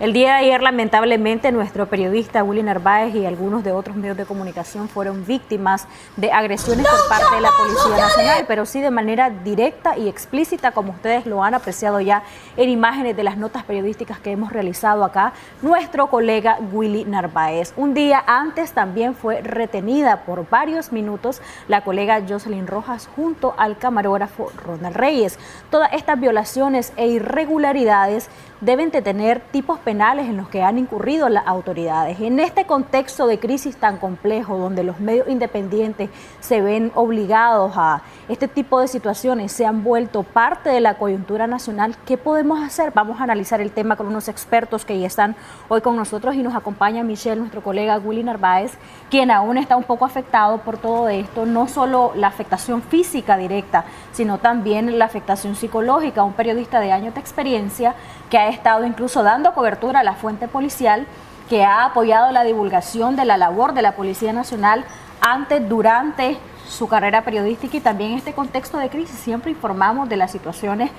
El día de ayer, lamentablemente, nuestro periodista Willy Narváez y algunos de otros medios de comunicación fueron víctimas de agresiones por parte de la Policía Nacional, pero sí de manera directa y explícita, como ustedes lo han apreciado ya en imágenes de las notas periodísticas que hemos realizado acá, nuestro colega Willy Narváez. Un día antes también fue retenida por varios minutos la colega Jocelyn Rojas junto al camarógrafo Ronald Reyes. Todas estas violaciones e irregularidades deben de tener tipos penales en los que han incurrido las autoridades. En este contexto de crisis tan complejo, donde los medios independientes se ven obligados a este tipo de situaciones, se han vuelto parte de la coyuntura nacional, ¿qué podemos hacer? Vamos a analizar el tema con unos expertos que ya están hoy con nosotros y nos acompaña Michelle, nuestro colega Willy Narváez, quien aún está un poco afectado por todo esto, no solo la afectación física directa, sino también la afectación psicológica. Un periodista de años de experiencia que ha estado incluso dando cobertura a la fuente policial, que ha apoyado la divulgación de la labor de la Policía Nacional antes, durante su carrera periodística y también en este contexto de crisis. Siempre informamos de las situaciones,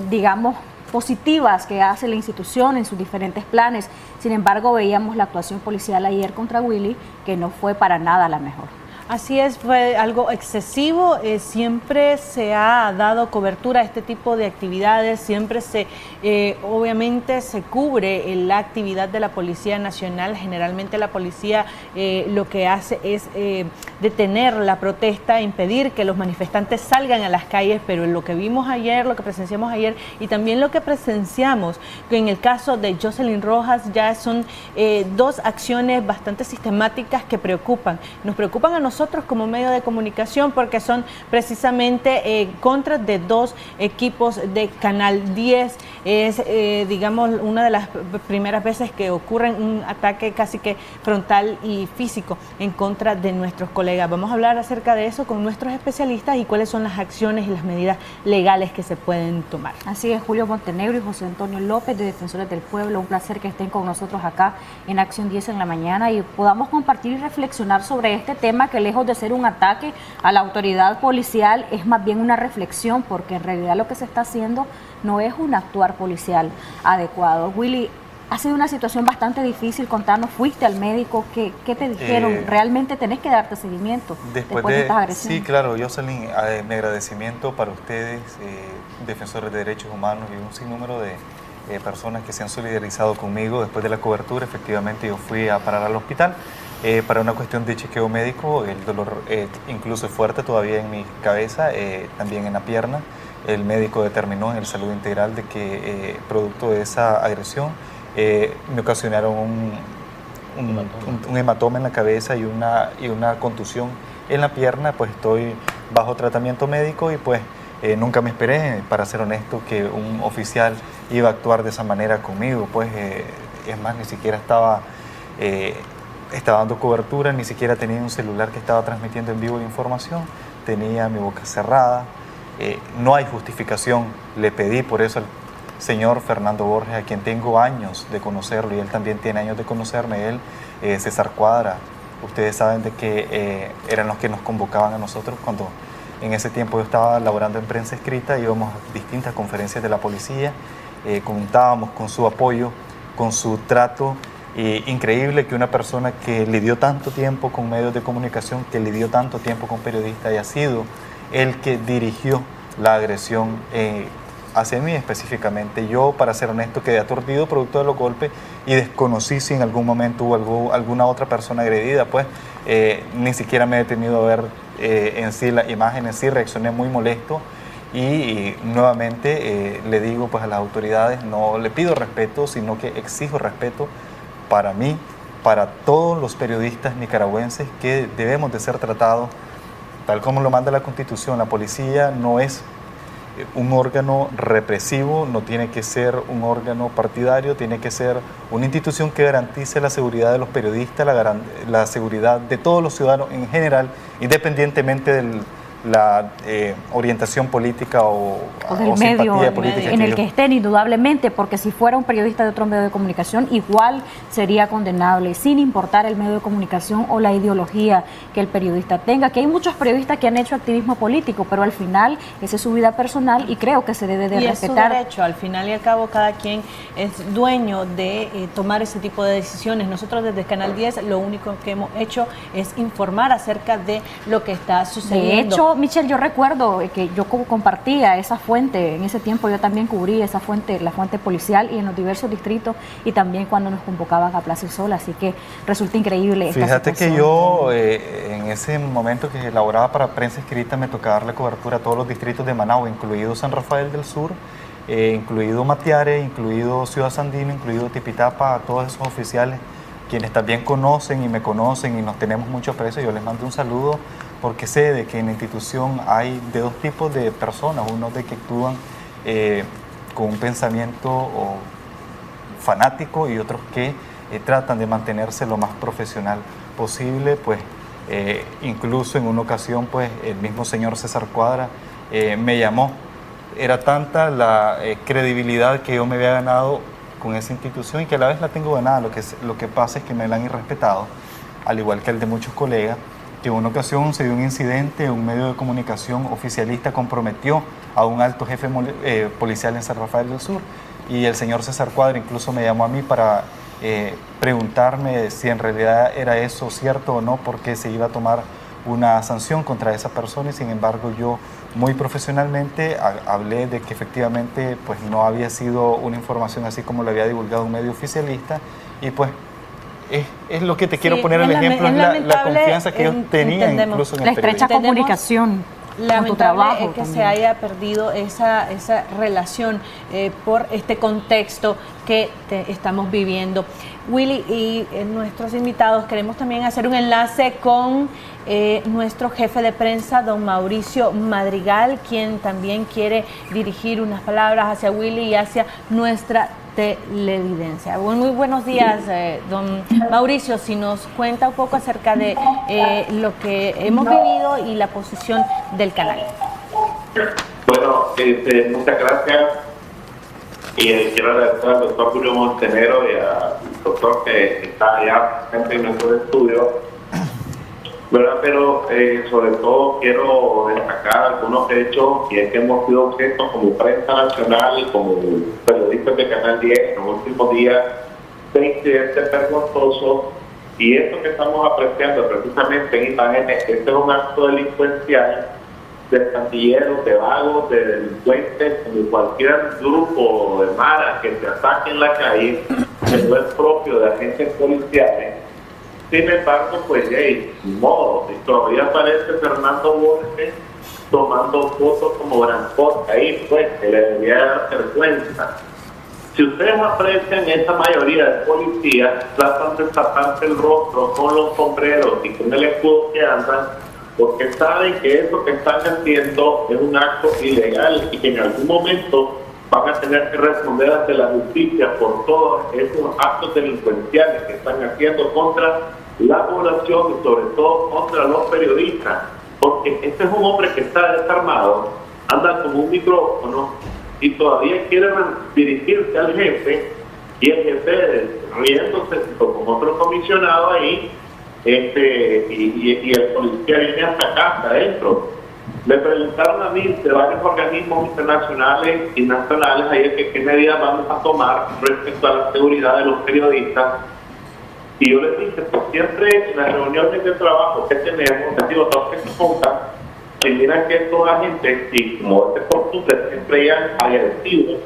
digamos, positivas que hace la institución en sus diferentes planes. Sin embargo, veíamos la actuación policial ayer contra Willy, que no fue para nada la mejor. Así es, fue algo excesivo, siempre se ha dado cobertura a este tipo de actividades, siempre obviamente se cubre la actividad de la Policía Nacional. Generalmente la policía lo que hace es detener la protesta, impedir que los manifestantes salgan a las calles, pero lo que vimos ayer, lo que presenciamos ayer y también lo que presenciamos que en el caso de Jocelyn Rojas ya son dos acciones bastante sistemáticas que preocupan. Nos preocupan a nosotros como medio de comunicación porque son precisamente contra de dos equipos de Canal 10. Es, digamos, una de las primeras veces que ocurre un ataque casi que frontal y físico en contra de nuestros colegas. Vamos a hablar acerca de eso con nuestros especialistas y cuáles son las acciones y las medidas legales que se pueden tomar. Así es, Julio Montenegro y José Antonio López de Defensores del Pueblo. Un placer que estén con nosotros acá en Acción 10 en la mañana y podamos compartir y reflexionar sobre este tema que, lejos de ser un ataque a la autoridad policial, es más bien una reflexión, porque en realidad lo que se está haciendo no es un actuar policial adecuado. Willy, ha sido una situación bastante difícil. Contanos, fuiste al médico, ¿qué te dijeron? ¿Realmente tenés que darte seguimiento después de estas agresiones? Sí, claro, Jocelyn, mi agradecimiento para ustedes, defensores de derechos humanos y un sinnúmero de personas que se han solidarizado conmigo después de la cobertura. Efectivamente, yo fui a parar al hospital para una cuestión de chequeo médico. El dolor incluso es fuerte todavía en mi cabeza, también en la pierna. El médico determinó en el Salud Integral de que producto de esa agresión me ocasionaron un hematoma en la cabeza y una contusión en la pierna. Pues estoy bajo tratamiento médico y pues nunca me esperé, para ser honesto, que un oficial iba a actuar de esa manera conmigo. Pues es más, ni siquiera estaba dando cobertura, ni siquiera tenía un celular que estaba transmitiendo en vivo la información, tenía mi boca cerrada. No hay justificación. Le pedí por eso al señor Fernando Borges, a quien tengo años de conocerlo y él también tiene años de conocerme, él, César Cuadra. Ustedes saben de que eran los que nos convocaban a nosotros cuando en ese tiempo yo estaba laborando en prensa escrita, íbamos a distintas conferencias de la policía, contábamos con su apoyo, con su trato. Increíble que una persona que lidió tanto tiempo con medios de comunicación, que lidió tanto tiempo con periodistas, haya sido el que dirigió la agresión hacia mí específicamente. Yo, para ser honesto, quedé aturdido producto de los golpes y desconocí si en algún momento hubo alguna otra persona agredida. Pues ni siquiera me he detenido a ver en sí las imágenes. Sí, reaccioné muy molesto y nuevamente le digo pues a las autoridades, no le pido respeto, sino que exijo respeto para mí, para todos los periodistas nicaragüenses, que debemos de ser tratados tal como lo manda la Constitución. La policía no es un órgano represivo, no tiene que ser un órgano partidario, tiene que ser una institución que garantice la seguridad de los periodistas, la seguridad de todos los ciudadanos en general, independientemente la orientación política o del simpatía medio política en el que estén, indudablemente, porque si fuera un periodista de otro medio de comunicación, igual sería condenable, sin importar el medio de comunicación o la ideología que el periodista tenga. Que hay muchos periodistas que han hecho activismo político, pero al final esa es su vida personal y creo que se debe de respetar. Es su derecho, al final y al cabo cada quien es dueño de tomar ese tipo de decisiones. Nosotros desde Canal 10 lo único que hemos hecho es informar acerca de lo que está sucediendo. De hecho, Michelle, yo recuerdo que yo compartía esa fuente, en ese tiempo yo también cubrí esa fuente, la fuente policial y en los diversos distritos y también cuando nos convocaban a Plaza Sol, así que resulta increíble esta Fíjate situación. que yo en ese momento que elaboraba para prensa escrita me tocaba darle cobertura a todos los distritos de Managua, incluido San Rafael del Sur, incluido Matiare, incluido Ciudad Sandino, incluido Tipitapa, a todos esos oficiales quienes también conocen y me conocen y nos tenemos mucho aprecio. Yo les mando un saludo porque sé de que en la institución hay de dos tipos de personas, unos de que actúan con un pensamiento fanático y otros que tratan de mantenerse lo más profesional posible. Pues incluso en una ocasión pues el mismo señor César Cuadra me llamó. Era tanta la credibilidad que yo me había ganado con esa institución y que a la vez la tengo ganada. Lo que pasa es que me la han irrespetado, al igual que el de muchos colegas, que en una ocasión se dio un incidente, un medio de comunicación oficialista comprometió a un alto jefe policial en San Rafael del Sur y el señor César Cuadra incluso me llamó a mí para preguntarme si en realidad era eso cierto o no, porque se iba a tomar una sanción contra esa persona y sin embargo yo muy profesionalmente hablé de que efectivamente pues no había sido una información así como lo había divulgado un medio oficialista y pues es lo que te quiero poner el ejemplo, es la confianza que ellos tenían incluso en el la estrecha periodismo. comunicación. Lamentable es que se haya perdido esa relación por este contexto que estamos viviendo. Willy y nuestros invitados, queremos también hacer un enlace con nuestro jefe de prensa, don Mauricio Madrigal, quien también quiere dirigir unas palabras hacia Willy y hacia nuestra televidencia. Muy buenos días, don Mauricio. Si nos cuenta un poco acerca de lo que hemos vivido y la posición del canal. Bueno, muchas gracias y quiero agradecer al doctor Julio Montenegro y al doctor que está allá presente en nuestro estudio, ¿verdad? Pero sobre todo quiero destacar algunos hechos y es que hemos sido objetos como prensa nacional y como periodistas de Canal 10 en los últimos días de incidentes vergonzosos, y esto que estamos apreciando precisamente en imágenes, este es un acto delincuencial de pandilleros, de vagos, de delincuentes, de cualquier grupo de maras que se ataque en la calle, que no es propio de agentes policiales. Sin embargo, pues, ni modo, y todavía aparece Fernando Borges tomando fotos como gran cosa ahí, pues, que le debería dar vergüenza. Si ustedes aprecian, esta mayoría de policías tratan de taparse el rostro con los sombreros y con el escudo que andan, porque saben que eso que están haciendo es un acto ilegal y que en algún momento van a tener que responder ante la justicia por todos esos actos delincuenciales que están haciendo contra la población y sobre todo contra los periodistas, porque este es un hombre que está desarmado, anda con un micrófono y todavía quiere dirigirse al jefe, y el jefe riéndose con otro comisionado ahí, y el policía viene hasta acá, hasta adentro. Me preguntaron a mí de varios organismos internacionales y nacionales ayer que qué medidas vamos a tomar respecto a la seguridad de los periodistas. Y yo les dije, pues siempre en las reuniones de trabajo que tenemos, les digo, no se contan, y miran que estos agentes, y como es costumbre, siempre llegan agresivos,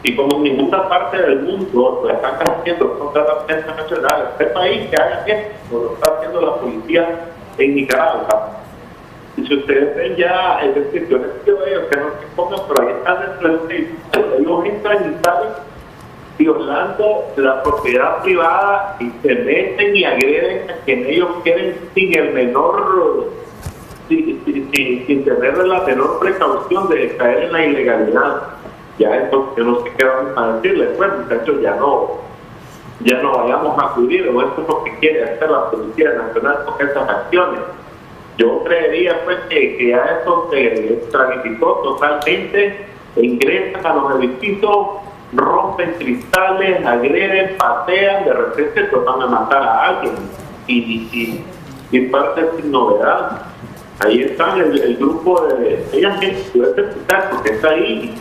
y como en ninguna parte del mundo lo están haciendo contra la prensa nacional, este país que haga esto, lo está haciendo la policía en Nicaragua. Y si ustedes ven ya, es decir, yo les pido a ellos que no se pongan, pero ahí están dentro del sitio, ellos entran y salen violando la propiedad privada y se meten y agreden a quien ellos quieren sin el menor, sin tener la menor precaución de caer en la ilegalidad. Ya entonces yo no sé qué vamos a decirles, bueno muchachos, ya no vayamos a acudir, o esto es lo que quiere hacer la Policía Nacional con estas acciones. Yo creería pues que ya eso se extranificó totalmente, ingresan a los edificios, rompen cristales, agreden, patean, de repente se van a matar a alguien y parte sin novedad. Ahí está el grupo de ella misma, porque está ahí.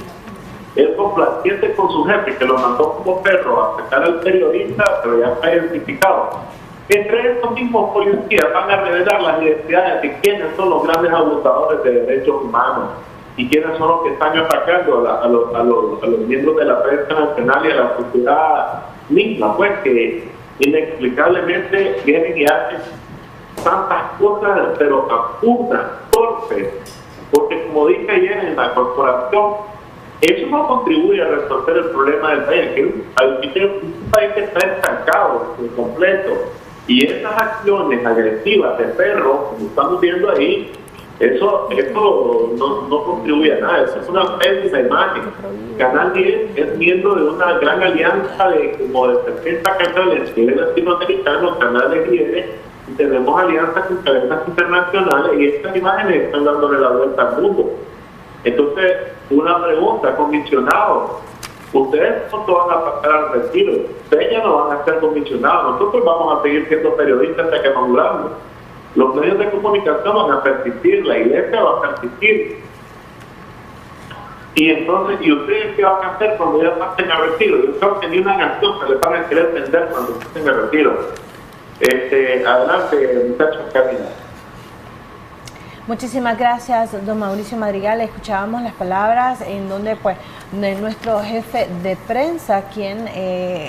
Él complaciente con su jefe, que lo mandó como perro a sacar al periodista, pero ya está identificado. Entre estos mismos policías van a revelar las identidades de quiénes son los grandes abusadores de derechos humanos y quiénes son los que están atacando a los miembros de la prensa nacional y a la sociedad misma, pues que inexplicablemente vienen y hacen tantas cosas, pero absurdas, torpes, porque como dije ayer en la corporación, eso no contribuye a resolver el problema del país, que es un país que está estancado por completo. Y esas acciones agresivas de perros, como estamos viendo ahí, eso no contribuye a nada. Eso es una pésima imagen. Canal 10 es miembro de una gran alianza de como de 70 canales a nivel latinoamericano, canales 10, y tenemos alianzas con cadenas internacionales, y estas imágenes están dándole la vuelta al mundo. Entonces, una pregunta, comisionado, ustedes no van a pasar al retiro, ustedes ya no van a ser comisionados, nosotros vamos a seguir siendo periodistas hasta que nos muramos. Los medios de comunicación van a persistir, la iglesia va a persistir. Y entonces, ¿y ustedes qué van a hacer cuando ya pasen al retiro? Yo creo que ni una canción se les van a querer vender cuando pasen al retiro. Adelante, muchachos, camina. Muchísimas gracias, don Mauricio Madrigal. Escuchábamos las palabras en donde pues de nuestro jefe de prensa, quien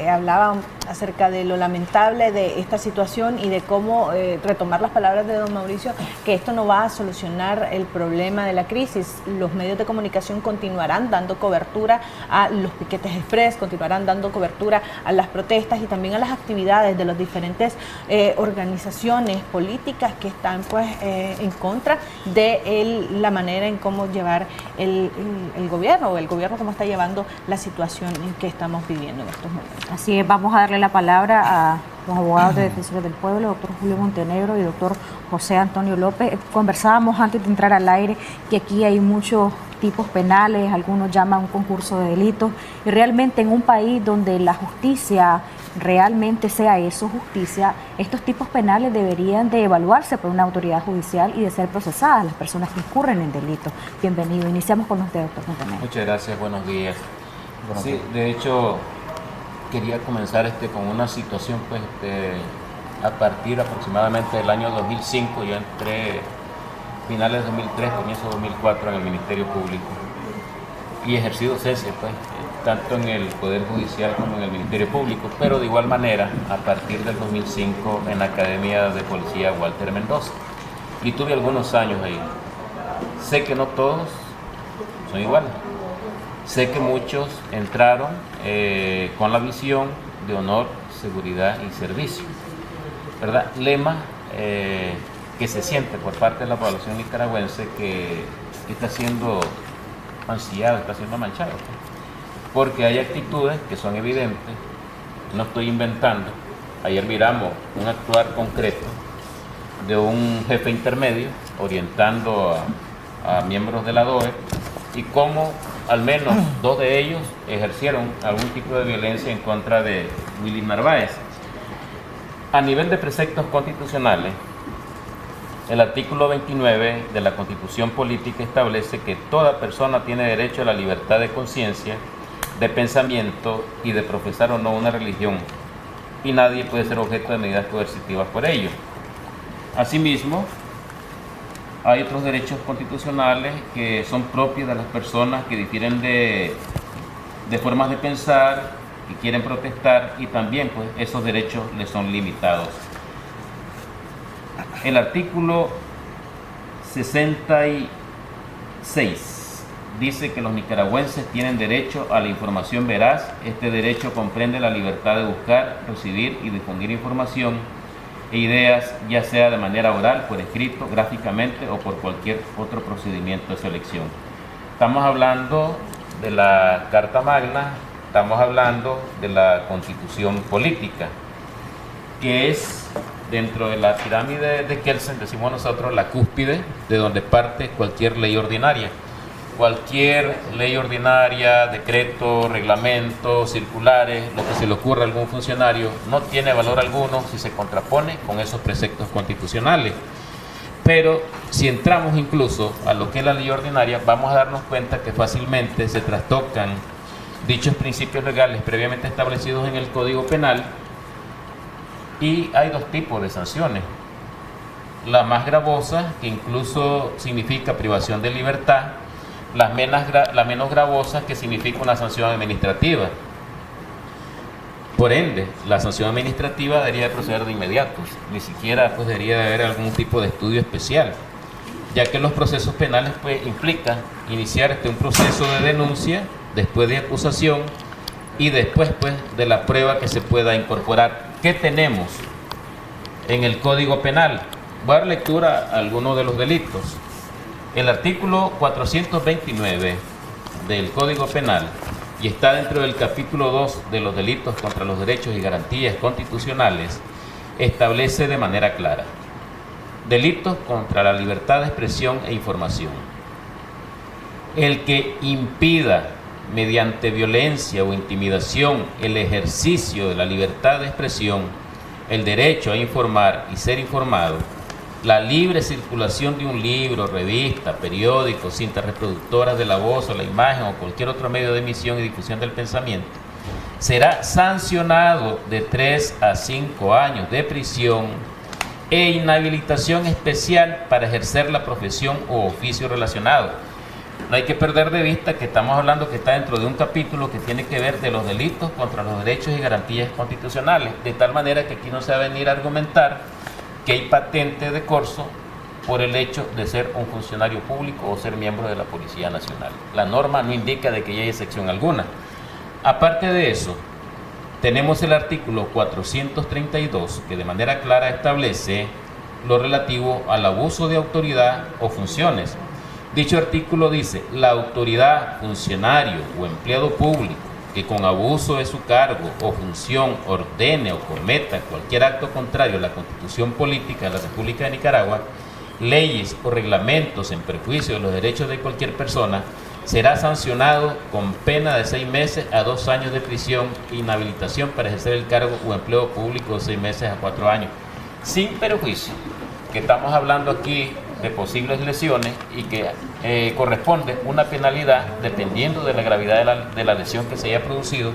hablaba acerca de lo lamentable de esta situación y de cómo retomar las palabras de don Mauricio, que esto no va a solucionar el problema de la crisis. Los medios de comunicación continuarán dando cobertura a los piquetes express, continuarán dando cobertura a las protestas y también a las actividades de las diferentes organizaciones políticas que están pues en contra de la manera en cómo llevar el gobierno, o el gobierno cómo está llevando la situación que estamos viviendo en estos momentos. Así es, vamos a darle la palabra a los abogados de Defensores del Pueblo, doctor Julio Montenegro y doctor José Antonio López. Conversábamos antes de entrar al aire que aquí hay muchos tipos penales, algunos llaman un concurso de delitos, y realmente en un país donde la justicia realmente sea eso, justicia, estos tipos penales deberían de evaluarse por una autoridad judicial y de ser procesadas las personas que incurren en delitos. Bienvenido. Iniciamos con usted, doctor Montenegro. Muchas gracias, buenos días. Sí, de hecho, quería comenzar con una situación, pues, a partir aproximadamente del año 2005, yo entré finales de 2003, comienzo de 2004 en el Ministerio Público y ejercí docencia, pues, tanto en el Poder Judicial como en el Ministerio Público, pero de igual manera, a partir del 2005 en la Academia de Policía Walter Mendoza, y tuve algunos años ahí. Sé que no todos son iguales, sé que muchos entraron con la visión de honor, seguridad y servicio, ¿verdad? Lema que se siente por parte de la población nicaragüense que está siendo mancillado, está siendo manchado, porque hay actitudes que son evidentes, no estoy inventando. Ayer miramos un actuar concreto de un jefe intermedio orientando a miembros de la DOE y cómo al menos 2 de ellos ejercieron algún tipo de violencia en contra de Willy Narváez. A nivel de preceptos constitucionales, el artículo 29 de la Constitución Política establece que toda persona tiene derecho a la libertad de conciencia, de pensamiento y de profesar o no una religión, y nadie puede ser objeto de medidas coercitivas por ello. Asimismo, hay otros derechos constitucionales que son propios de las personas que difieren de formas de pensar, que quieren protestar, y también pues esos derechos les son limitados. El artículo 66 dice que los nicaragüenses tienen derecho a la información veraz. Este derecho comprende la libertad de buscar, recibir y difundir información e ideas, ya sea de manera oral, por escrito, gráficamente o por cualquier otro procedimiento de selección. Estamos hablando de la Carta Magna, estamos hablando de la Constitución Política. que es dentro de la pirámide de Kelsen, decimos nosotros, la cúspide de donde parte cualquier ley ordinaria. Cualquier ley ordinaria, decreto, reglamento, circulares, lo que se le ocurra a algún funcionario, no tiene valor alguno si se contrapone con esos preceptos constitucionales. Pero si entramos incluso a lo que es la ley ordinaria, vamos a darnos cuenta que fácilmente se trastocan dichos principios legales previamente establecidos en el Código Penal, y hay dos tipos de sanciones. La más gravosa, que incluso significa privación de libertad, la menos gravosa, que significa una sanción administrativa. Por ende, la sanción administrativa debería proceder de inmediato, ni siquiera pues debería de haber algún tipo de estudio especial, ya que los procesos penales pues implican iniciar un proceso de denuncia, después de acusación y después pues de la prueba que se pueda incorporar. ¿Qué tenemos en el Código Penal? Voy a dar lectura a algunos de los delitos. El artículo 429 del Código Penal, y está dentro del capítulo 2 de los delitos contra los derechos y garantías constitucionales, establece de manera clara: delitos contra la libertad de expresión e información. El que impida mediante violencia o intimidación el ejercicio de la libertad de expresión, el derecho a informar y ser informado, la libre circulación de un libro, revista, periódico, cintas reproductoras de la voz o la imagen o cualquier otro medio de emisión y difusión del pensamiento, será sancionado de 3 a 5 años de prisión e inhabilitación especial para ejercer la profesión o oficio relacionado. No hay que perder de vista que estamos hablando que está dentro de un capítulo que tiene que ver de los delitos contra los derechos y garantías constitucionales, de tal manera que aquí no se va a venir a argumentar que hay patente de corso por el hecho de ser un funcionario público o ser miembro de la Policía Nacional. La norma no indica de que haya excepción alguna. Aparte de eso, tenemos el artículo 432, que de manera clara establece lo relativo al abuso de autoridad o funciones. Dicho artículo dice: la autoridad, funcionario o empleado público que con abuso de su cargo o función ordene o cometa cualquier acto contrario a la Constitución Política de la República de Nicaragua, leyes o reglamentos en perjuicio de los derechos de cualquier persona, será sancionado con pena de 6 meses a 2 años de prisión e inhabilitación para ejercer el cargo o empleo público de 6 meses a 4 años, sin perjuicio que estamos hablando aquí de posibles lesiones y que corresponde una penalidad dependiendo de la gravedad de la lesión que se haya producido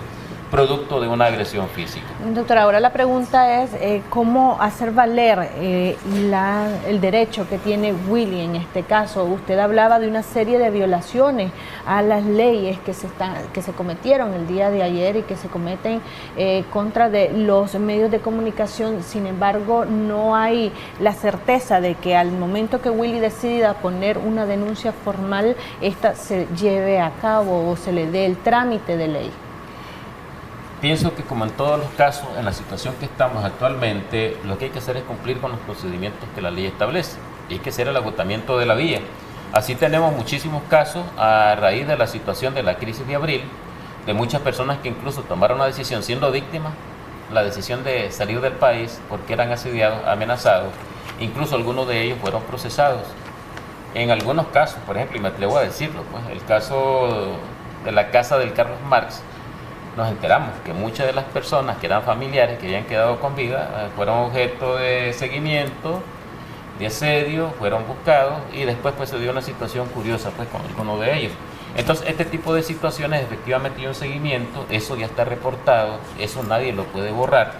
producto de una agresión física. Doctora, ahora la pregunta es cómo hacer valer el derecho que tiene Willy en este caso. Usted hablaba de una serie de violaciones a las leyes que se cometieron el día de ayer y que se cometen contra de los medios de comunicación. Sin embargo, no hay la certeza de que al momento que Willy decida poner una denuncia formal, esta se lleve a cabo o se le dé el trámite de ley. Pienso que, como en todos los casos, en la situación que estamos actualmente, lo que hay que hacer es cumplir con los procedimientos que la ley establece. Y hay que hacer el agotamiento de la vía. Así tenemos muchísimos casos a raíz de la situación de la crisis de abril, de muchas personas que incluso tomaron la decisión, siendo víctimas, la decisión de salir del país porque eran asediados, amenazados. Incluso algunos de ellos fueron procesados. En algunos casos, por ejemplo, y me atrevo a decirlo, pues, el caso de la casa del Carlos Marx, nos enteramos que muchas de las personas que eran familiares, que habían quedado con vida, fueron objeto de seguimiento, de asedio, fueron buscados y después pues se dio una situación curiosa pues con alguno de ellos. Entonces este tipo de situaciones efectivamente hay un seguimiento, eso ya está reportado, eso nadie lo puede borrar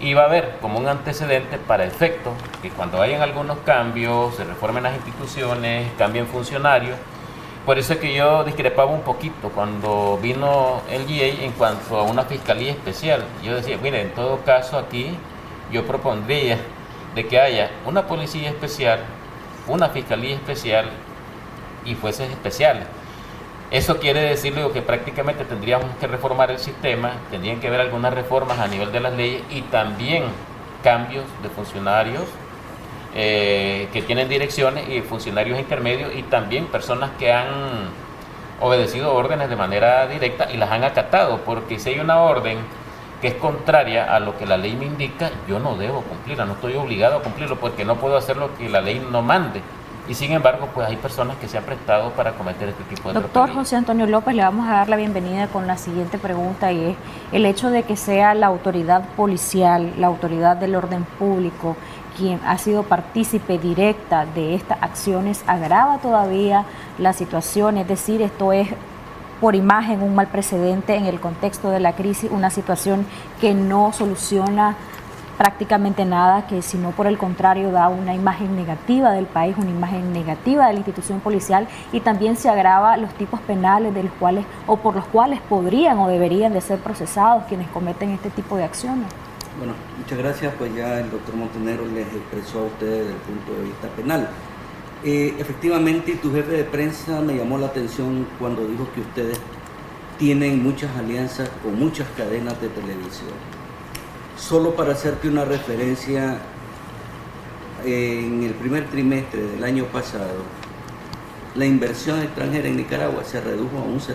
y va a haber como un antecedente para efecto que cuando hayan algunos cambios, se reformen las instituciones, cambien funcionarios. Por eso es que yo discrepaba un poquito cuando vino el GIEI en cuanto a una fiscalía especial. Yo decía, mire, en todo caso aquí yo propondría de que haya una policía especial, una fiscalía especial y jueces especiales. Eso quiere decir luego que prácticamente tendríamos que reformar el sistema, tendrían que haber algunas reformas a nivel de las leyes y también cambios de funcionarios que tienen direcciones y funcionarios intermedios y también personas que han obedecido órdenes de manera directa y las han acatado, porque si hay una orden que es contraria a lo que la ley me indica, yo no debo cumplirla, no estoy obligado a cumplirlo porque no puedo hacer lo que la ley no mande. Y sin embargo, pues hay personas que se han prestado para cometer este tipo de Doctor atropellos. José Antonio López, le vamos a dar la bienvenida con la siguiente pregunta, y es el hecho de que sea la autoridad policial, la autoridad del orden público, quien ha sido partícipe directa de estas acciones, agrava todavía la situación. Es decir, esto es por imagen un mal precedente en el contexto de la crisis, una situación que no soluciona prácticamente nada, que sino por el contrario da una imagen negativa del país, una imagen negativa de la institución policial, y también se agrava los tipos penales de los cuales o por los cuales podrían o deberían de ser procesados quienes cometen este tipo de acciones. Bueno, muchas gracias. Pues ya el doctor Montenegro les expresó a ustedes desde el punto de vista penal. Efectivamente, tu jefe de prensa me llamó la atención cuando dijo que ustedes tienen muchas alianzas con muchas cadenas de televisión. Solo para hacerte una referencia, en el primer trimestre del año pasado, la inversión extranjera en Nicaragua se redujo a un 71%.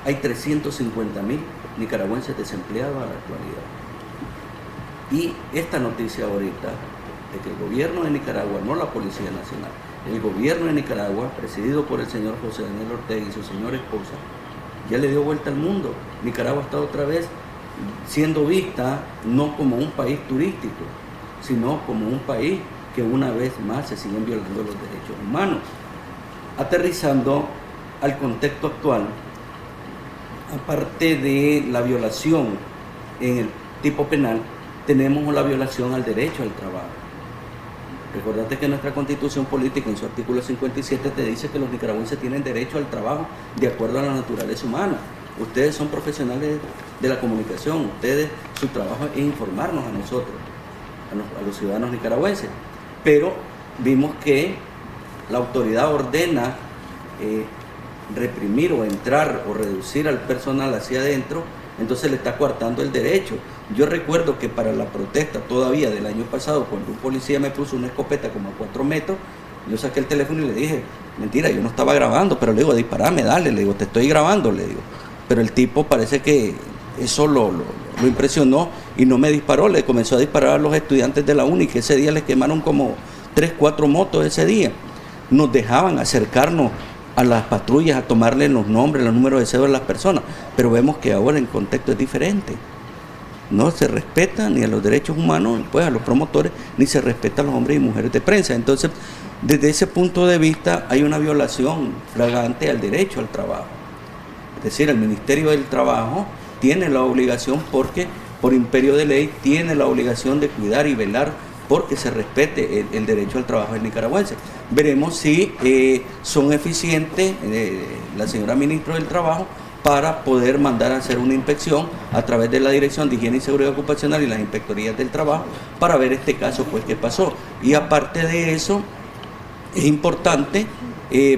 Hay 350.000 nicaragüenses desempleados a la actualidad. Y esta noticia ahorita, de que el gobierno de Nicaragua, no la Policía Nacional, el gobierno de Nicaragua, presidido por el señor José Daniel Ortega y su señora esposa, ya le dio vuelta al mundo. Nicaragua está otra vez siendo vista no como un país turístico, sino como un país que una vez más se siguen violando los derechos humanos. Aterrizando al contexto actual, aparte de la violación en el tipo penal, tenemos la violación al derecho al trabajo. Recordate que nuestra Constitución Política, en su artículo 57, te dice que los nicaragüenses tienen derecho al trabajo de acuerdo a la naturaleza humana. Ustedes son profesionales de la comunicación, ustedes, su trabajo es informarnos a nosotros, a los ciudadanos nicaragüenses. Pero vimos que la autoridad ordena reprimir o entrar o reducir al personal hacia adentro, entonces le está coartando el derecho. Yo recuerdo que para la protesta todavía del año pasado, cuando un policía me puso una escopeta como a 4 metros, yo saqué el teléfono y le dije, mentira, yo no estaba grabando, pero le digo, disparame, dale, le digo, te estoy grabando, le digo. Pero el tipo parece que eso lo impresionó y no me disparó, le comenzó a disparar a los estudiantes de la UNI, que ese día les quemaron como 3, 4 motos ese día. Nos dejaban acercarnos a las patrullas a tomarle los nombres, los números de cédula de las personas, pero vemos que ahora el contexto es diferente. No se respeta ni a los derechos humanos, pues a los promotores, ni se respeta a los hombres y mujeres de prensa. Entonces, desde ese punto de vista hay una violación flagrante al derecho al trabajo. Es decir, el Ministerio del Trabajo tiene la obligación, porque por imperio de ley tiene la obligación de cuidar y velar porque se respete el derecho al trabajo del nicaragüense. Veremos si son eficientes la señora ministra del Trabajo para poder mandar a hacer una inspección a través de la Dirección de Higiene y Seguridad Ocupacional y las inspectorías del trabajo para ver este caso, pues, qué pasó. Y aparte de eso, es importante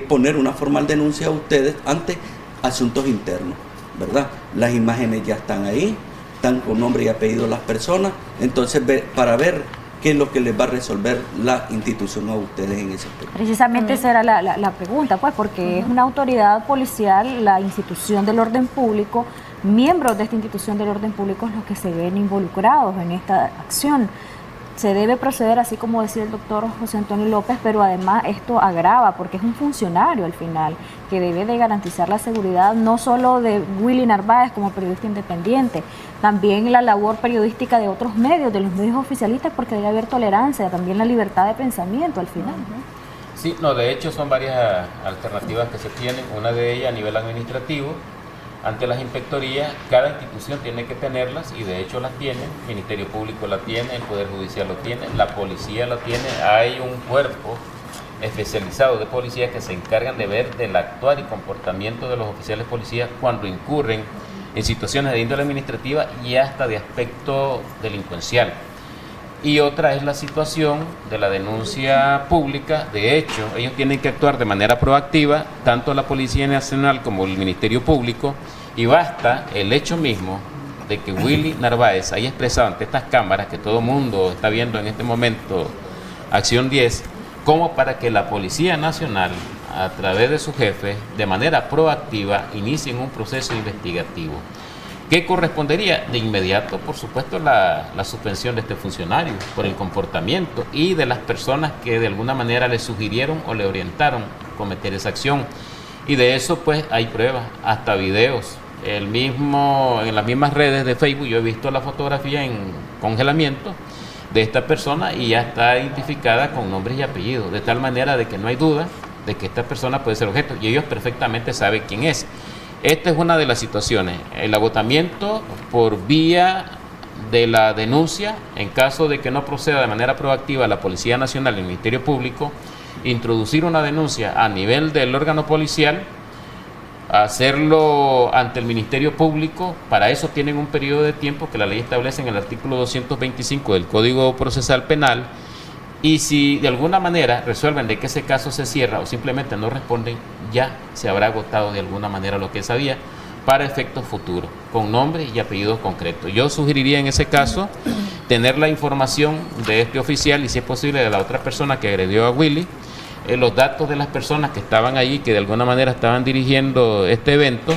poner una formal denuncia a ustedes ante Asuntos Internos, ¿verdad? Las imágenes ya están ahí, están con nombre y apellido las personas, entonces para ver qué es lo que les va a resolver la institución a ustedes en ese aspecto. Precisamente esa era la pregunta, pues, porque es una autoridad policial, la institución del orden público, miembros de esta institución del orden público los que se ven involucrados en esta acción. Se debe proceder así como decía el doctor José Antonio López, pero además esto agrava porque es un funcionario al final que debe de garantizar la seguridad no solo de Willy Narváez como periodista independiente, también la labor periodística de otros medios, de los medios oficialistas, porque debe haber tolerancia, también la libertad de pensamiento al final. Sí, no, de hecho son varias alternativas que se tienen, una de ellas a nivel administrativo. Ante las inspectorías, cada institución tiene que tenerlas y de hecho las tiene, el Ministerio Público la tiene, el Poder Judicial lo tiene, la Policía la tiene, hay un cuerpo especializado de policías que se encargan de ver del actuar y comportamiento de los oficiales policías cuando incurren en situaciones de índole administrativa y hasta de aspecto delincuencial. Y otra es la situación de la denuncia pública. De hecho, ellos tienen que actuar de manera proactiva, tanto la Policía Nacional como el Ministerio Público, y basta el hecho mismo de que Willy Narváez haya expresado ante estas cámaras, que todo el mundo está viendo en este momento, Acción 10, como para que la Policía Nacional, a través de su jefe, de manera proactiva, inicien un proceso investigativo. ¿Qué correspondería? De inmediato, por supuesto, la suspensión de este funcionario por el comportamiento y de las personas que de alguna manera le sugirieron o le orientaron a cometer esa acción. Y de eso pues hay pruebas, hasta videos. En las mismas redes de Facebook yo he visto la fotografía en congelamiento de esta persona y ya está identificada con nombres y apellidos, de tal manera de que no hay duda de que esta persona puede ser objeto y ellos perfectamente saben quién es. Esta es una de las situaciones, el agotamiento por vía de la denuncia, en caso de que no proceda de manera proactiva la Policía Nacional y el Ministerio Público, introducir una denuncia a nivel del órgano policial, hacerlo ante el Ministerio Público. Para eso tienen un periodo de tiempo que la ley establece en el artículo 225 del Código Procesal Penal, y si de alguna manera resuelven de que ese caso se cierra o simplemente no responden, ya se habrá agotado de alguna manera lo que sabía para efectos futuros, con nombre y apellidos concretos. Yo sugeriría en ese caso tener la información de este oficial y, si es posible, de la otra persona que agredió a Willy, los datos de las personas que estaban allí, que de alguna manera estaban dirigiendo este evento,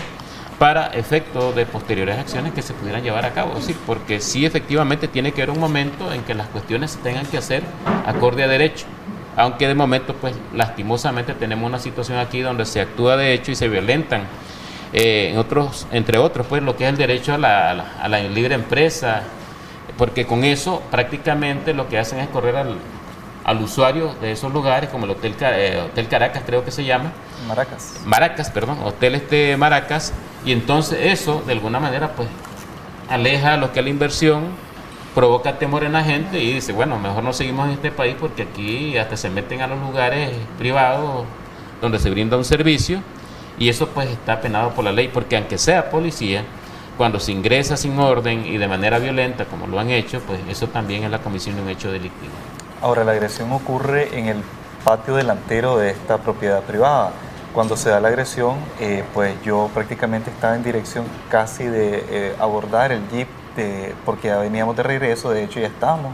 para efectos de posteriores acciones que se pudieran llevar a cabo. Sí, porque sí, efectivamente tiene que haber un momento en que las cuestiones se tengan que hacer acorde a derecho, aunque de momento pues lastimosamente tenemos una situación aquí donde se actúa de hecho y se violentan entre otros pues lo que es el derecho a la libre empresa, porque con eso prácticamente lo que hacen es correr al usuario de esos lugares, como el Hotel Caracas, creo que se llama. Maracas, Hotel Maracas, y entonces eso de alguna manera pues aleja lo que es la inversión, provoca temor en la gente y dice, bueno, mejor no seguimos en este país porque aquí hasta se meten a los lugares privados donde se brinda un servicio, y eso pues está penado por la ley, porque aunque sea policía, cuando se ingresa sin orden y de manera violenta, como lo han hecho, pues eso también es la comisión de un hecho delictivo. Ahora, la agresión ocurre en el patio delantero de esta propiedad privada. Cuando se da la agresión, pues yo prácticamente estaba en dirección casi de abordar el jeep, porque ya veníamos de regreso, de hecho ya estábamos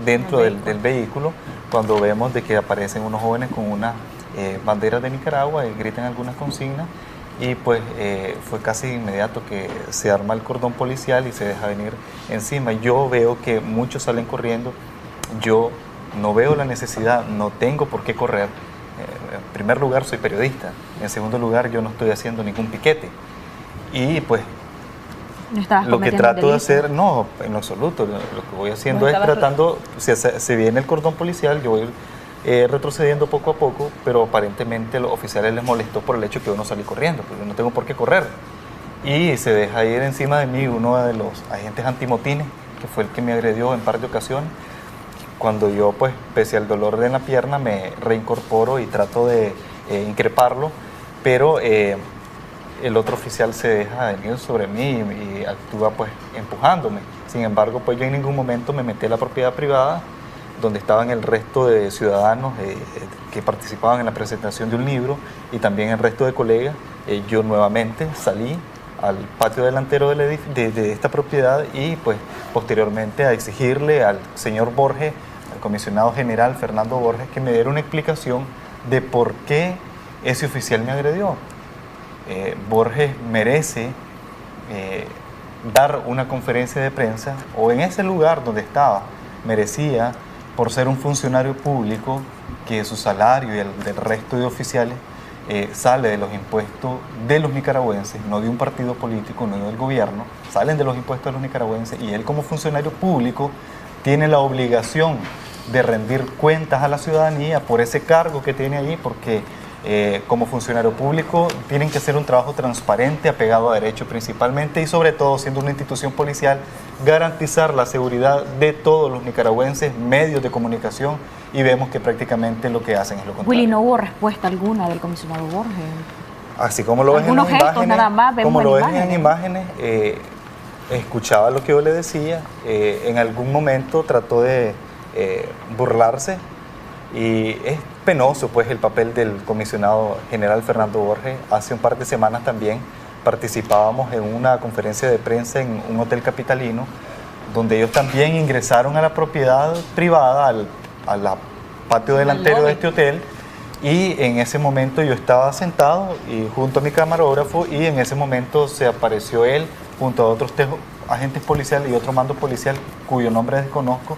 dentro del vehículo, cuando vemos de que aparecen unos jóvenes con unas banderas de Nicaragua y gritan algunas consignas, y pues fue casi inmediato que se arma el cordón policial y se deja venir encima. Yo veo que muchos salen corriendo, yo no veo la necesidad, no tengo por qué correr. En primer lugar, soy periodista. En segundo lugar, yo no estoy haciendo ningún piquete. Y pues lo que trato de hacer, no, en lo absoluto, lo que voy haciendo es tratando, si viene el cordón policial, yo voy retrocediendo poco a poco, pero aparentemente a los oficiales les molestó por el hecho que yo no salí corriendo, porque yo no tengo por qué correr. Y se deja ir encima de mí uno de los agentes antimotines, que fue el que me agredió en par de ocasiones. Cuando yo, pues, pese al dolor en la pierna, me reincorporo y trato de increparlo, pero el otro oficial se deja venir sobre mí y actúa, pues, empujándome. Sin embargo, pues yo en ningún momento me metí a la propiedad privada, donde estaban el resto de ciudadanos que participaban en la presentación de un libro, y también el resto de colegas. Yo nuevamente salí al patio delantero de esta propiedad y pues posteriormente a exigirle al señor Borges, al comisionado general Fernando Borges, que me diera una explicación de por qué ese oficial me agredió. Borges merece dar una conferencia de prensa, o en ese lugar donde estaba, merecía, por ser un funcionario público, que su salario y el del resto de oficiales sale de los impuestos de los nicaragüenses, no de un partido político, no del gobierno, salen de los impuestos de los nicaragüenses, y él como funcionario público tiene la obligación de rendir cuentas a la ciudadanía por ese cargo que tiene ahí, porque como funcionario público tienen que hacer un trabajo transparente, apegado a derecho principalmente, y sobre todo, siendo una institución policial, garantizar la seguridad de todos los nicaragüenses, medios de comunicación, y vemos que prácticamente lo que hacen es lo contrario. Willy, ¿no hubo respuesta alguna del comisionado Borges? Así como lo ves en las imágenes, nada más, como lo ves en imágenes, escuchaba lo que yo le decía, en algún momento trató de burlarse, y es penoso pues el papel del comisionado general Fernando Borges. Hace un par de semanas también participábamos en una conferencia de prensa en un hotel capitalino, donde ellos también ingresaron a la propiedad privada, al patio delantero de este hotel, y en ese momento yo estaba sentado y junto a mi camarógrafo, y en ese momento se apareció él junto a otros agentes policiales y otro mando policial cuyo nombre desconozco,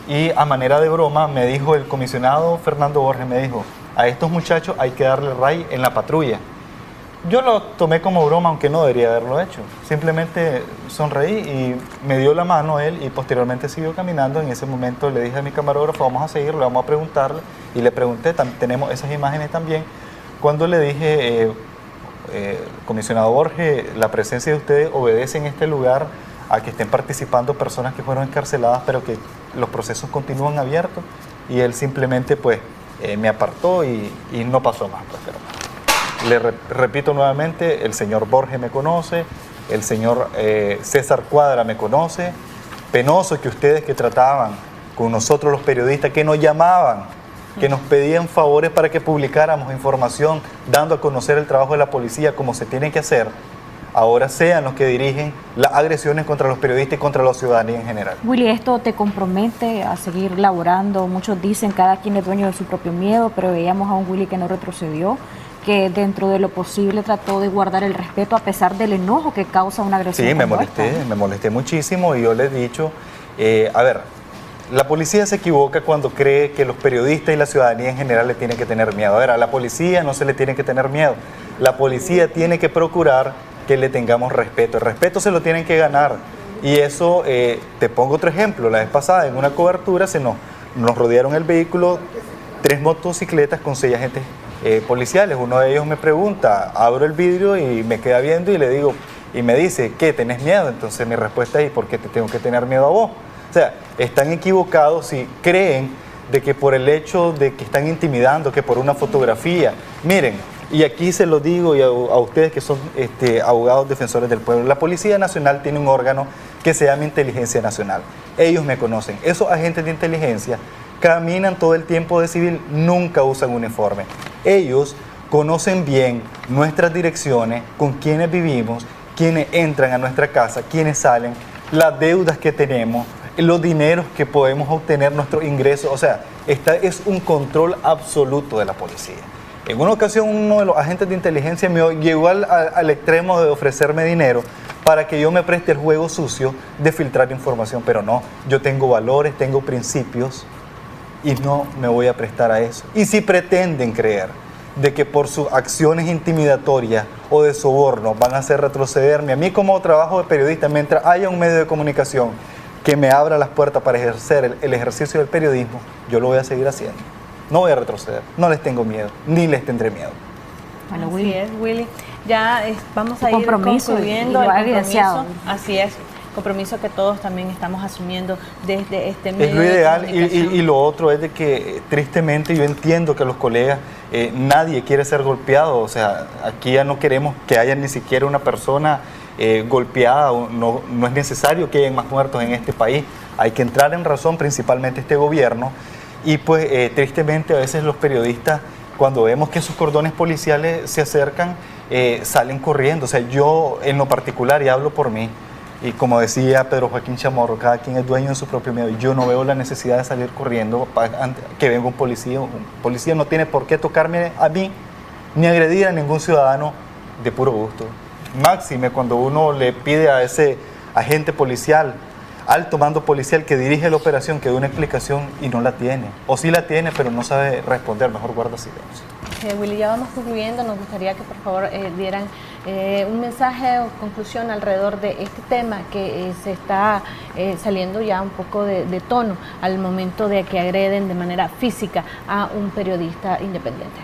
y a manera de broma me dijo el comisionado Fernando Borges, me dijo, a estos muchachos hay que darle ray en la patrulla. Yo lo tomé como broma, aunque no debería haberlo hecho. Simplemente sonreí y me dio la mano él y posteriormente siguió caminando. En ese momento le dije a mi camarógrafo, vamos a seguirlo, vamos a preguntarle. Y le pregunté, tenemos esas imágenes también, cuando le dije, comisionado Borges, la presencia de ustedes obedece en este lugar a que estén participando personas que fueron encarceladas, pero que los procesos continúan abiertos. Y él simplemente pues me apartó y no pasó más. Pues, pero le repito nuevamente, el señor Borges me conoce, el señor César Cuadra me conoce. Penoso que ustedes que trataban con nosotros los periodistas, que nos llamaban, que nos pedían favores para que publicáramos información, dando a conocer el trabajo de la policía como se tiene que hacer, ahora sean los que dirigen las agresiones contra los periodistas y contra la ciudadanía en general. Willy, ¿esto te compromete a seguir laborando? Muchos dicen cada quien es dueño de su propio miedo, pero veíamos a un Willy que no retrocedió, que dentro de lo posible trató de guardar el respeto a pesar del enojo que causa una agresión. Sí, me molesté muchísimo y yo le he dicho, a ver, la policía se equivoca cuando cree que los periodistas y la ciudadanía en general le tienen que tener miedo. A ver, a la policía no se le tiene que tener miedo. La policía tiene que procurar que le tengamos respeto. El respeto se lo tienen que ganar. Y eso, te pongo otro ejemplo. La vez pasada, en una cobertura, nos rodearon el vehículo 3 motocicletas con 6 agentes policiales. Uno de ellos me pregunta, abro el vidrio y me queda viendo y le digo, y me dice, ¿qué? ¿Tenés miedo? Entonces mi respuesta es, ¿por qué te tengo que tener miedo a vos? O sea, están equivocados si creen de que por el hecho de que están intimidando, que por una fotografía. Miren, y aquí se lo digo y a ustedes que son abogados defensores del pueblo, la Policía Nacional tiene un órgano que se llama Inteligencia Nacional. Ellos me conocen. Esos agentes de inteligencia caminan todo el tiempo de civil, nunca usan uniforme. Ellos conocen bien nuestras direcciones, con quienes vivimos, quienes entran a nuestra casa, quienes salen, las deudas que tenemos, los dineros que podemos obtener, nuestros ingresos. O sea, es un control absoluto de la policía. En una ocasión uno de los agentes de inteligencia me llegó al extremo de ofrecerme dinero para que yo me preste el juego sucio de filtrar información, pero no, yo tengo valores, tengo principios y no me voy a prestar a eso. Y si pretenden creer de que por sus acciones intimidatorias o de soborno van a hacer retrocederme a mí como trabajo de periodista, mientras haya un medio de comunicación que me abra las puertas para ejercer el ejercicio del periodismo, yo lo voy a seguir haciendo. No voy a retroceder, no les tengo miedo, ni les tendré miedo. Bueno, Willy. Así es, Willy. Ya vamos a ir concluyendo el compromiso. Así es, compromiso que todos también estamos asumiendo desde este medio. Es lo ideal y lo otro es de que tristemente yo entiendo que los colegas, nadie quiere ser golpeado. O sea, aquí ya no queremos que haya ni siquiera una persona golpeada, no es necesario que haya más muertos en este país. Hay que entrar en razón, principalmente este gobierno. Y pues tristemente a veces los periodistas, cuando vemos que sus cordones policiales se acercan, salen corriendo. O sea, yo en lo particular, y hablo por mí, y como decía Pedro Joaquín Chamorro, cada quien es dueño de su propio miedo. Yo no veo la necesidad de salir corriendo para que venga un policía. Un policía no tiene por qué tocarme a mí, ni agredir a ningún ciudadano de puro gusto. Máxime cuando uno le pide a ese agente policial, alto mando policial que dirige la operación, que dé una explicación y no la tiene. O sí la tiene, pero no sabe responder, mejor guarda silencio. Willy, ya vamos concluyendo. Nos gustaría que por favor dieran un mensaje o conclusión alrededor de este tema que se está saliendo ya un poco de tono al momento de que agreden de manera física a un periodista independiente.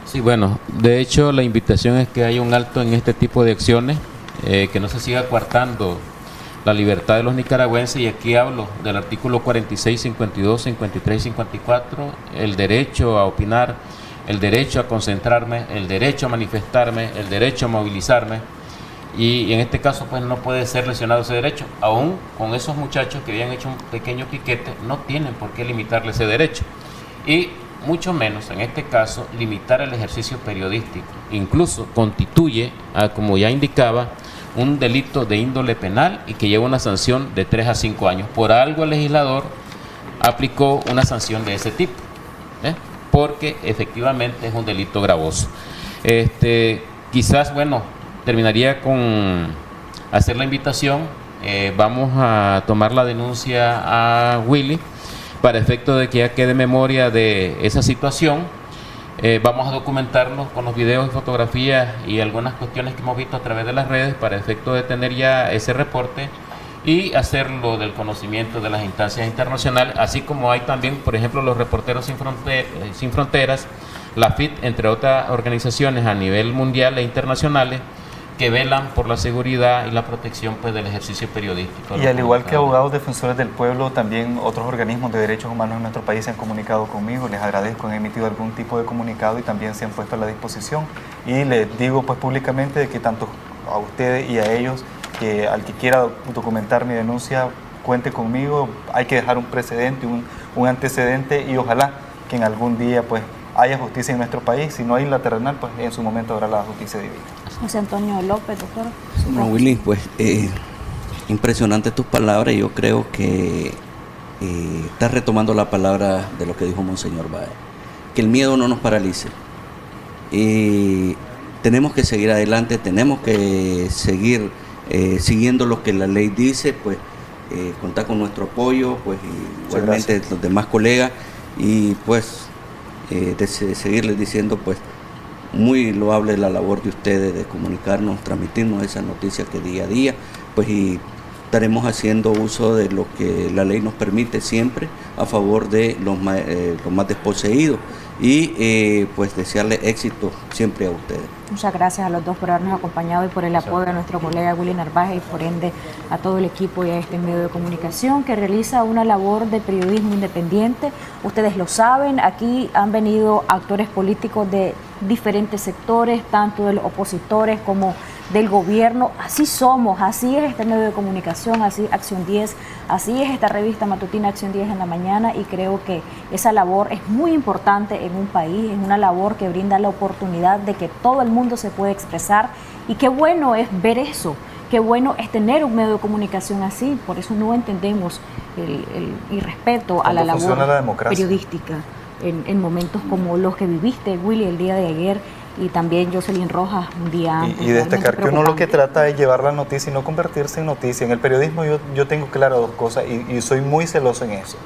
Sí, bueno, de hecho la invitación es que haya un alto en este tipo de acciones, que no se siga coartando la libertad de los nicaragüenses, y aquí hablo del artículo 46, 52, 53 y 54, el derecho a opinar, el derecho a concentrarme, el derecho a manifestarme, el derecho a movilizarme, y en este caso pues no puede ser lesionado ese derecho. Aún con esos muchachos que habían hecho un pequeño piquete, no tienen por qué limitarle ese derecho, y mucho menos en este caso limitar el ejercicio periodístico. Incluso constituye, como ya indicaba, un delito de índole penal y que lleva una sanción de 3 a 5 años. Por algo el legislador aplicó una sanción de ese tipo, porque efectivamente es un delito gravoso. Quizás, bueno, terminaría con hacer la invitación. Vamos a tomar la denuncia a Willy para efecto de que ya quede memoria de esa situación. Vamos a documentarnos con los videos y fotografías y algunas cuestiones que hemos visto a través de las redes para efecto de tener ya ese reporte y hacerlo del conocimiento de las instancias internacionales, así como hay también, por ejemplo, los Reporteros Sin Fronteras, la FIT, entre otras organizaciones a nivel mundial e internacionales que velan por la seguridad y la protección pues, del ejercicio periodístico. Y al igual que abogados defensores del pueblo, también otros organismos de derechos humanos en nuestro país se han comunicado conmigo. Les agradezco, han emitido algún tipo de comunicado y también se han puesto a la disposición. Y les digo pues públicamente de que tanto a ustedes y a ellos, que al que quiera documentar mi denuncia, cuente conmigo. Hay que dejar un precedente, un antecedente, y ojalá que en algún día pues haya justicia en nuestro país. Si no hay la terrenal, pues en su momento habrá la justicia divina. José Antonio López, doctor. No, Willy, pues impresionante tus palabras. Yo creo que estás retomando la palabra de lo que dijo Monseñor Báez, que el miedo no nos paralice. Tenemos que seguir adelante, tenemos que seguir siguiendo lo que la ley dice, pues contar con nuestro apoyo, pues igualmente los demás colegas, y pues seguirles diciendo pues muy loable la labor de ustedes de comunicarnos, transmitirnos esas noticias que día a día, pues y estaremos haciendo uso de lo que la ley nos permite siempre a favor de los más desposeídos, y pues desearle éxito siempre a ustedes. Muchas gracias a los dos por habernos acompañado y por el apoyo a nuestro colega Willy Narváez y por ende a todo el equipo y a este medio de comunicación que realiza una labor de periodismo independiente. Ustedes lo saben, aquí han venido actores políticos de diferentes sectores, tanto de los opositores como del gobierno. Así somos, así es este medio de comunicación, así Acción 10, así es esta revista matutina Acción 10 en la mañana, y creo que esa labor es muy importante en un país, es una labor que brinda la oportunidad de que todo el mundo se pueda expresar, y qué bueno es ver eso, qué bueno es tener un medio de comunicación así. Por eso no entendemos el respeto a la labor periodística en momentos como los que viviste, Willy, el día de ayer, y también Jocelyn Rojas un día antes. Y destacar que uno lo que trata es llevar la noticia y no convertirse en noticia. En el periodismo yo tengo claro dos cosas, y soy muy celoso en eso,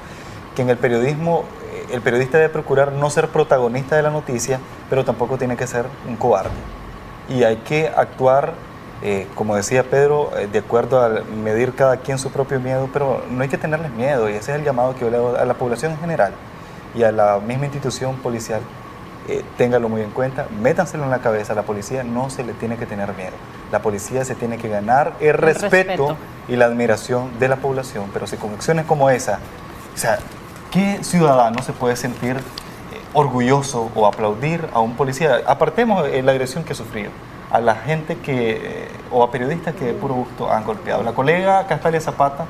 que en el periodismo el periodista debe procurar no ser protagonista de la noticia, pero tampoco tiene que ser un cobarde. Y hay que actuar, como decía Pedro, de acuerdo a medir cada quien su propio miedo, pero no hay que tenerles miedo, y ese es el llamado que yo le hago a la población en general y a la misma institución policial. Téngalo muy en cuenta, métanselo en la cabeza. A la policía no se le tiene que tener miedo. La policía se tiene que ganar el respeto y la admiración de la población. Pero si con acciones como esa, o sea, ¿qué ciudadano se puede sentir orgulloso o aplaudir a un policía? Apartemos la agresión que sufrió, a la gente o a periodistas que de puro gusto han golpeado. La colega Castalia Zapata,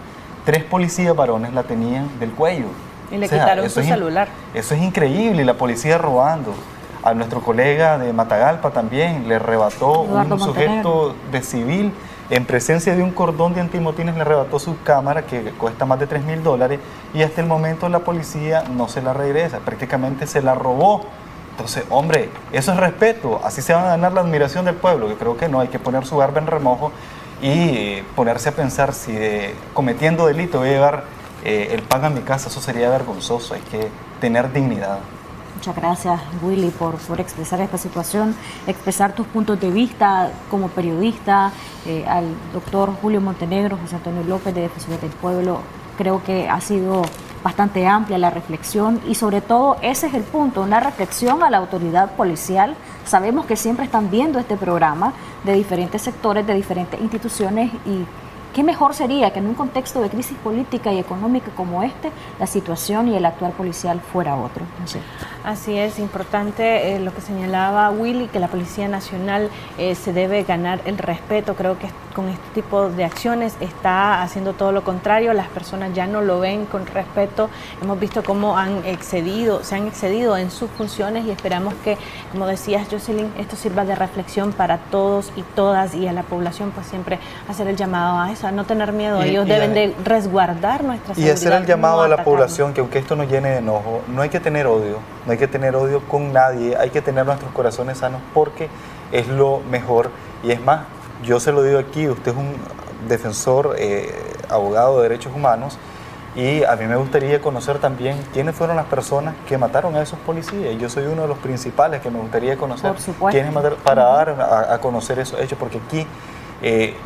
3 policías varones la tenían del cuello. Y le quitaron su celular. Eso es increíble, y la policía robando. A nuestro colega de Matagalpa también le arrebató un sujeto de civil en presencia de un cordón de antimotines, le arrebató su cámara que cuesta más de $3,000, y hasta el momento la policía no se la regresa, prácticamente se la robó. Entonces, hombre, eso es respeto, así se van a ganar la admiración del pueblo. Yo creo que no, hay que poner su barba en remojo y ponerse a pensar si cometiendo delito voy a llevar el pan a mi casa. Eso sería vergonzoso. Hay que tener dignidad. Muchas gracias, Willy, por expresar esta situación, expresar tus puntos de vista como periodista, al doctor Julio Montenegro, José Antonio López de Defensores del Pueblo. Creo que ha sido bastante amplia la reflexión, y sobre todo ese es el punto, una reflexión a la autoridad policial. Sabemos que siempre están viendo este programa de diferentes sectores, de diferentes instituciones, y ¿qué mejor sería que en un contexto de crisis política y económica como este, la situación y el actuar policial fuera otro? No sé. Así es, importante lo que señalaba Willy, que la Policía Nacional se debe ganar el respeto. Creo que con este tipo de acciones está haciendo todo lo contrario. Las personas ya no lo ven con respeto. Hemos visto cómo se han excedido en sus funciones, y esperamos que, como decías, Jocelyn, esto sirva de reflexión para todos y todas, y a la población pues siempre hacer el llamado a eso, a no tener miedo. Ellos deben de resguardar nuestra seguridad. Y hacer el llamado a la población que, aunque esto nos llene de enojo, no hay que tener odio, no hay que tener odio con nadie, hay que tener nuestros corazones sanos, porque es lo mejor. Y es más, yo se lo digo aquí, usted es defensor, abogado de derechos humanos, y a mí me gustaría conocer también quiénes fueron las personas que mataron a esos policías. Yo soy uno de los principales que me gustaría conocer quiénes mataron, para dar a conocer esos hechos, porque aquí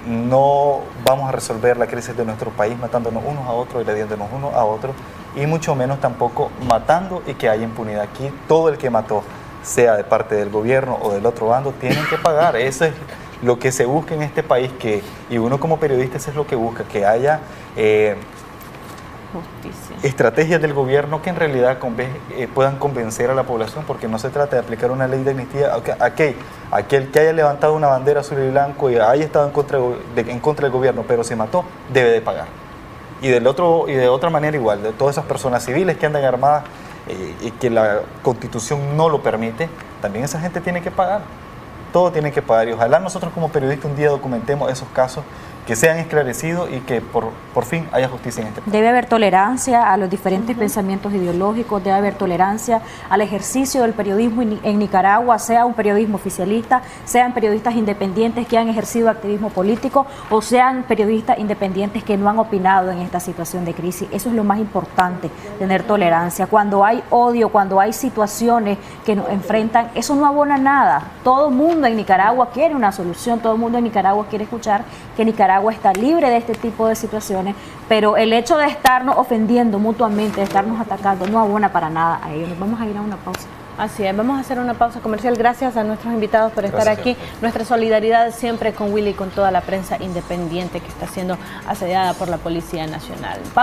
no vamos a resolver la crisis de nuestro país matándonos unos a otros, agrediéndonos unos a otros, y mucho menos tampoco matando y que haya impunidad. Aquí todo el que mató, sea de parte del gobierno o del otro bando, tienen que pagar. Eso es lo que se busca en este país, y uno como periodista eso es lo que busca, que haya justicia, estrategias del gobierno que en realidad puedan convencer a la población, porque no se trata de aplicar una ley de amnistía. Aquel que haya levantado una bandera azul y blanco y haya estado en contra del gobierno, pero se mató, debe de pagar. Y de otra manera igual, de todas esas personas civiles que andan armadas y que la Constitución no lo permite, también esa gente tiene que pagar. Todo tiene que pagar, y ojalá nosotros como periodistas un día documentemos esos casos, que sean esclarecidos y que por fin haya justicia en este país. Debe haber tolerancia a los diferentes pensamientos ideológicos, debe haber tolerancia al ejercicio del periodismo en Nicaragua, sea un periodismo oficialista, sean periodistas independientes que han ejercido activismo político o sean periodistas independientes que no han opinado en esta situación de crisis. Eso es lo más importante, tener tolerancia. Cuando hay odio, cuando hay situaciones que nos enfrentan, eso no abona nada. Todo el mundo en Nicaragua quiere una solución, todo el mundo en Nicaragua quiere escuchar que Nicaragua está libre de este tipo de situaciones, pero el hecho de estarnos ofendiendo mutuamente, de estarnos atacando, no abona para nada a ello. Nos vamos a ir a una pausa. Así es, vamos a hacer una pausa comercial. Gracias a nuestros invitados por estar aquí. Nuestra solidaridad siempre con Willy y con toda la prensa independiente que está siendo asediada por la Policía Nacional.